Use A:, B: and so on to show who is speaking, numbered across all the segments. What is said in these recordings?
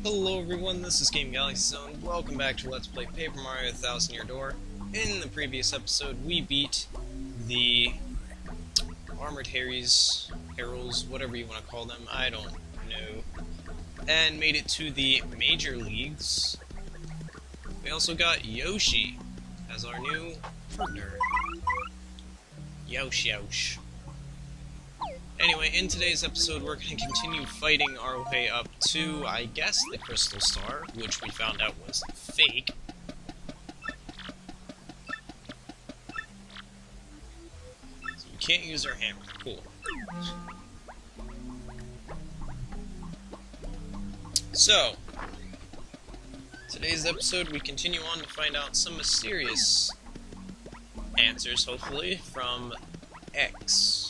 A: Hello everyone, this is Game Galaxy Zone. Welcome back to Let's Play Paper Mario: Thousand Year Door. In the previous episode, we beat the Armored Harrys, whatever you want to call them, I don't know, and made it to the Major Leagues. We also got Yoshi as our new partner. Yosh. Anyway, in today's episode, we're going to continue fighting our way up to, I guess, the Crystal Star, which we found out was fake. So we can't use our hammer. Cool. So, today's episode, we continue on to find out some mysterious answers, hopefully, from X.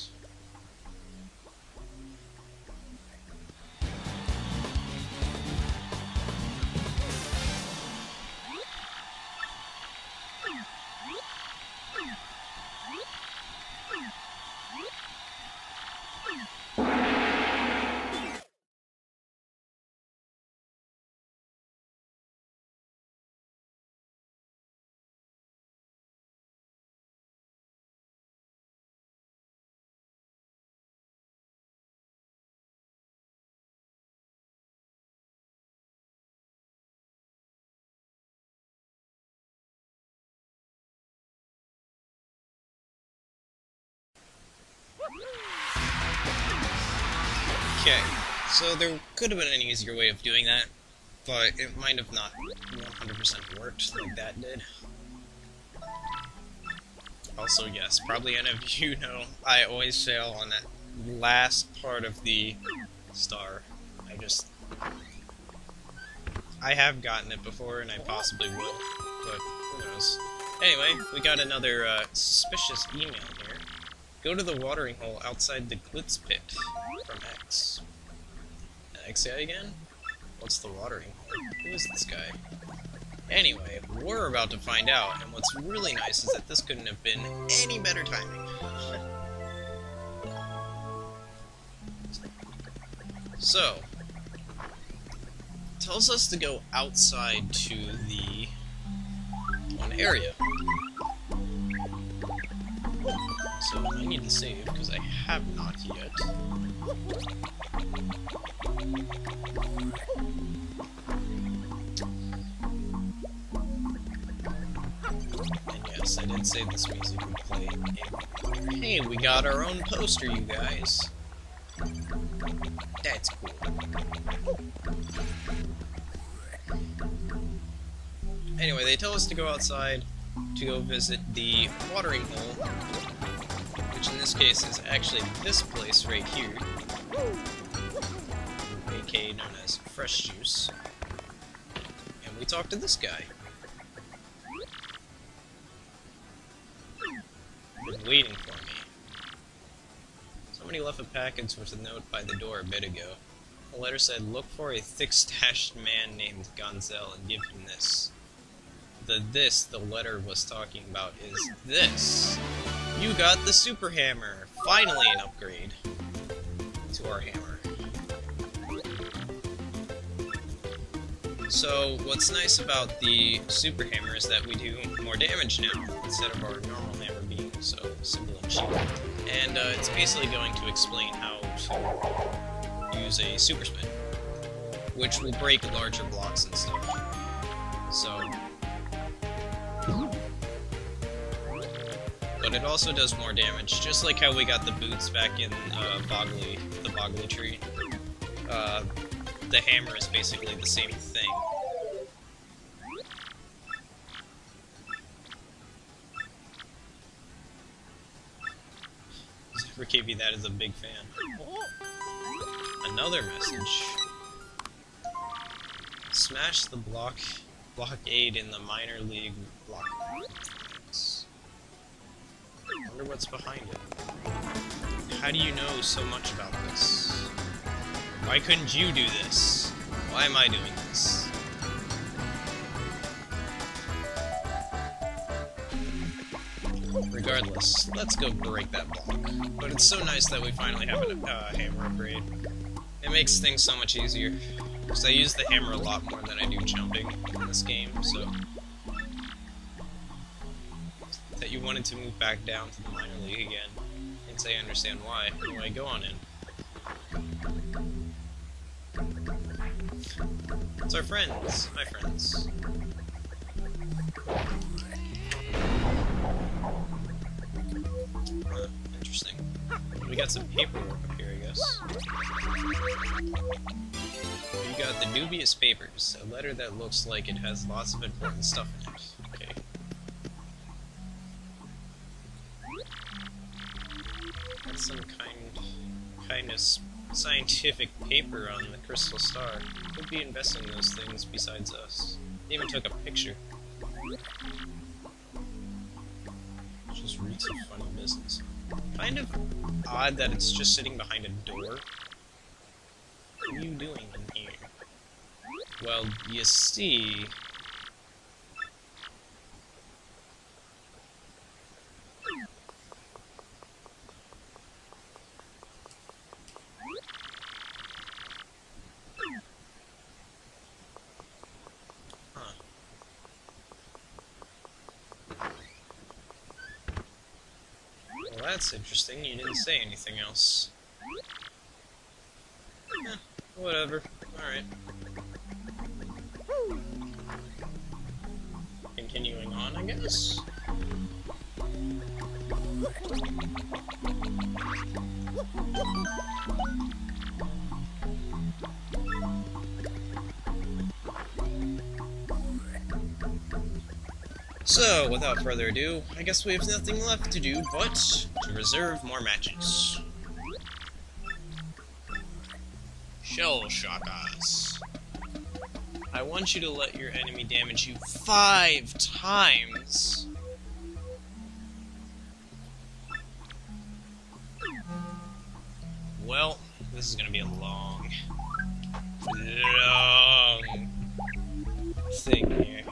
A: Okay, so there could have been an easier way of doing that, but it might have not 100% worked like that did. Also, yes, probably any of you know, I always fail on that last part of the star. I have gotten it before, and I possibly will, but who knows. Anyway, we got another suspicious email here. Go to the watering hole outside the Glitz Pit from X. X guy again? What's the watering hole? Who is this guy? Anyway, we're about to find out, and what's really nice is that this couldn't have been any better timing. So, it tells us to go outside to the one area. So I need to save, because I have not yet. And yes, I did say this music would play. Hey, we got our own poster, you guys. That's cool. Anyway, they tell us to go outside to go visit the watering hole, which in this case is actually this place right here, aka known as Fresh Juice. And we talk to this guy. Been waiting for me. Somebody left a package with a note by the door a bit ago. The letter said, "Look for a thick-stashed man named Gonzel and give him this." The letter was talking about is this. You got the Super Hammer! Finally an upgrade to our hammer. So, what's nice about the Super Hammer is that we do more damage now, instead of our normal hammer being so simple and cheap. And it's basically going to explain how to use a Super Spin, which will break larger blocks and stuff. So, but it also does more damage, just like how we got the boots back in the Boggly tree. The hammer is basically the same thing. For KB, that is a big fan. Another message. Smash the blockade in the minor league block. I wonder what's behind it. How do you know so much about this? Why couldn't you do this? Why am I doing this? Regardless, let's go break that block. But it's so nice that we finally have a hammer upgrade. It makes things so much easier. Because I use the hammer a lot more than I do jumping in this game, so... That you wanted to move back down to the minor league again. And say I understand why. Anyway, go on in. It's our friends. My friends. Interesting. We got some paperwork up here, I guess. You got the dubious papers. A letter that looks like it has lots of important stuff in it. Okay. That's some kind of scientific paper on the Crystal Star. Who'd be investing in those things besides us? They even took a picture. Just reeks of funny business. Kind of odd that it's just sitting behind a door. What are you doing in here? Well, you see... Well, that's interesting. You didn't say anything else. Eh, whatever. Alright. Continuing on, I guess? So, without further ado, I guess we have nothing left to do but to reserve more matches. Shell Shockers. I want you to let your enemy damage you 5 times. Well, this is gonna be a long thing here.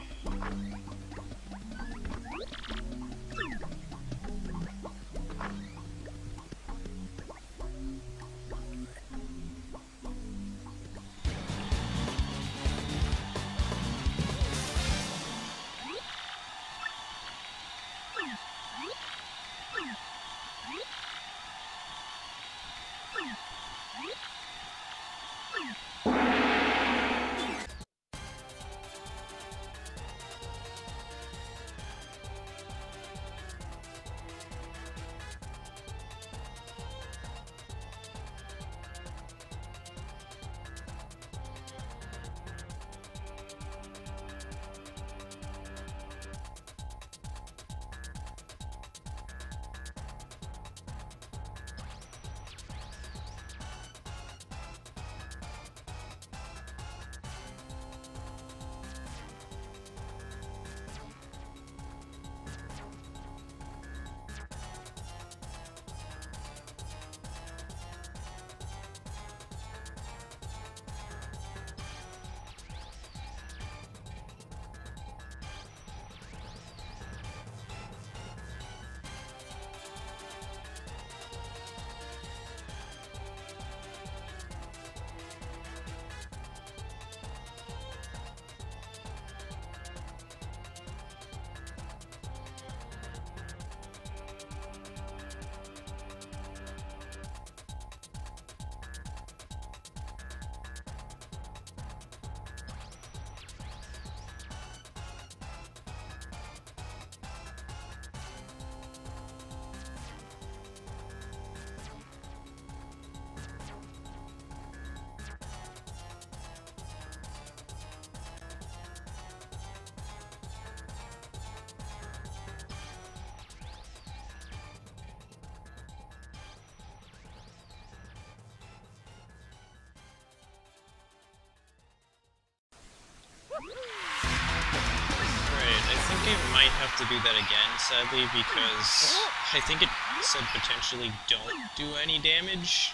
A: Right, I think I might have to do that again, sadly, because I think it said potentially don't do any damage.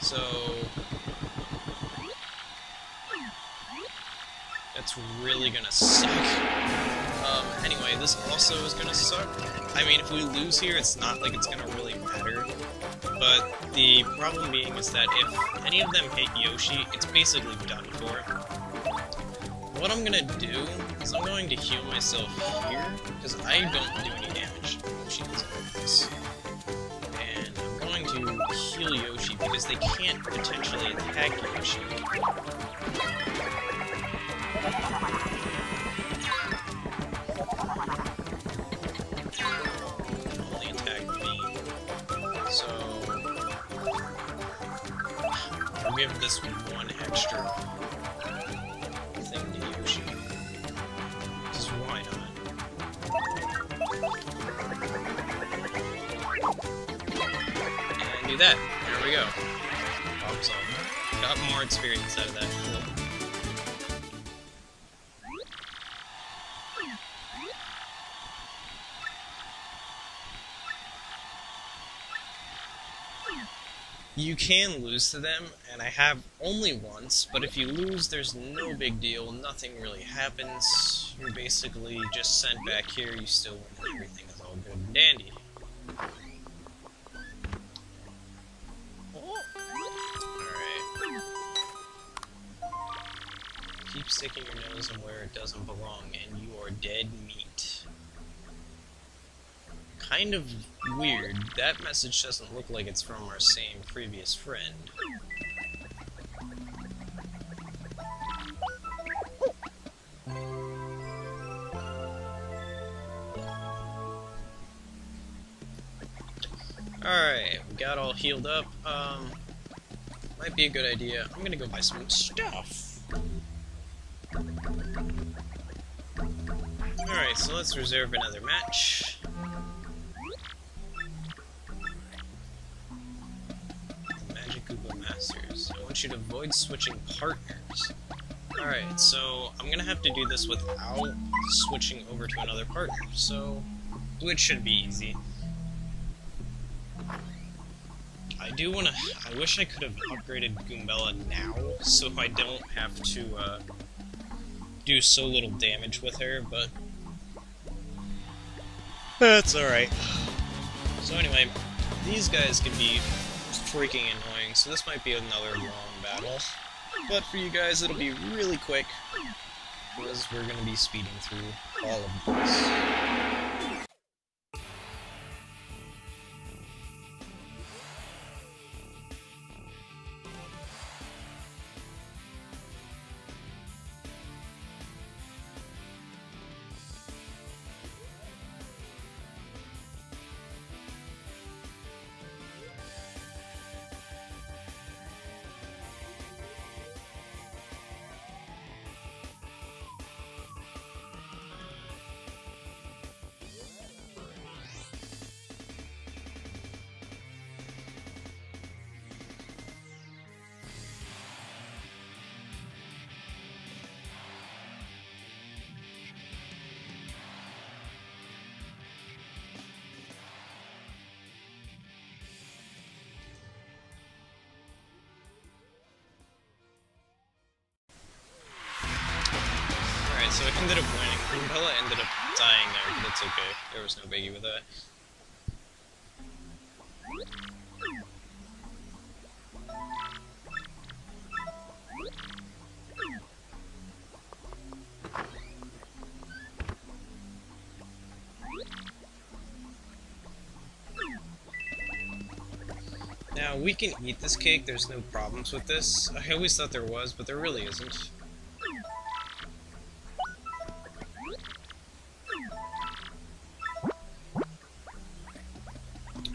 A: So... that's really gonna suck. Anyway, this also is gonna suck. I mean, if we lose here, it's not like it's gonna really matter. but the problem being is that if any of them hit Yoshi, it's basically done for. What I'm gonna do is I'm going to heal myself here, because I don't do any damage to Yoshi as this. And I'm going to heal Yoshi because they can't potentially attack Yoshi. Only attack me. So I'll give this one extra thing to Yoshi. Because why not? And do that. There we go. Problem solved. Got more experience out of that. Cool. You can lose to them, and I have only once, but if you lose, there's no big deal, nothing really happens. You're basically just sent back here, you still win, and everything is all good and dandy. Alright. Keep sticking your nose in where it doesn't belong, and you are dead meat. Kind of weird. That message doesn't look like it's from our same previous friend. Alright, we got all healed up. Might be a good idea. I'm gonna go buy some stuff. Alright, so let's reserve another match. Masters. I want you to avoid switching partners. Alright, so I'm gonna have to do this without switching over to another partner, so which should be easy. I wish I could have upgraded Goombella now, so I don't have to do so little damage with her, but that's alright. So anyway, these guys can be freaking annoying, so this might be another long battle. But for you guys, it'll be really quick, because we're going to be speeding through all of this. So it ended up winning. Goombella ended up dying there, but it's okay. There was no biggie with that. Now, we can eat this cake, there's no problems with this. I always thought there was, but there really isn't.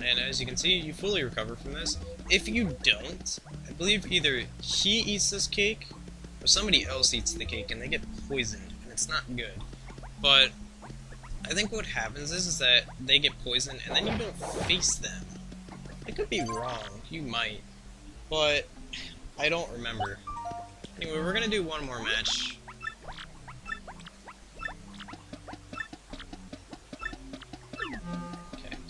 A: And as you can see, you fully recover from this. If you don't, I believe either he eats this cake, or somebody else eats the cake and they get poisoned, and it's not good. But I think what happens is that they get poisoned and then you don't face them. I could be wrong, you might, but I don't remember. Anyway, we're gonna do one more match.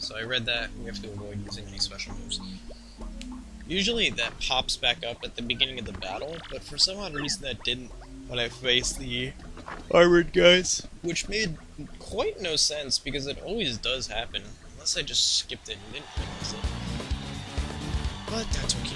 A: So I read that, we have to avoid using any special moves. Usually that pops back up at the beginning of the battle, but for some odd reason that didn't when I faced the armored guys. Which made quite no sense, because it always does happen, unless I just skipped it and didn't realize it. But that's okay.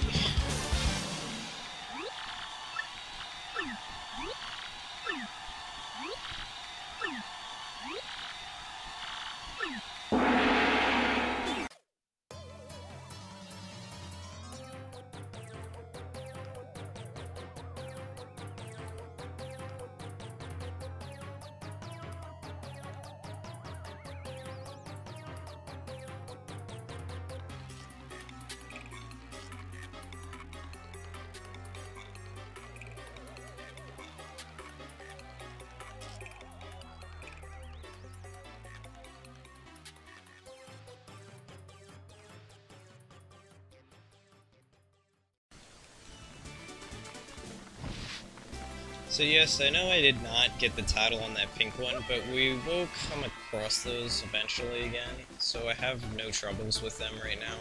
A: So yes, I know I did not get the title on that pink one, but we will come across those eventually again, so I have no troubles with them right now.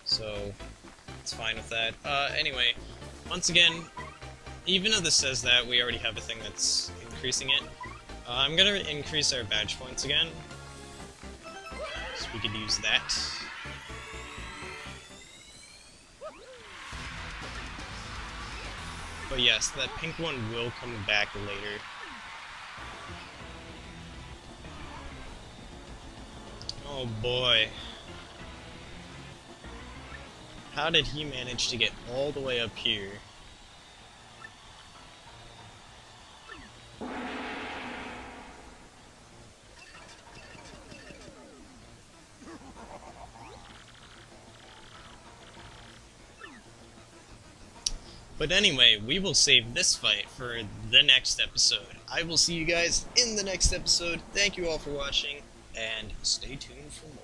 A: So, it's fine with that. Anyway, once again, even though this says that, we already have a thing that's increasing it. I'm gonna increase our badge points again, so we could use that. But yes, that pink one will come back later. Oh boy. How did he manage to get all the way up here? But anyway, we will save this fight for the next episode. I will see you guys in the next episode. Thank you all for watching, and stay tuned for more.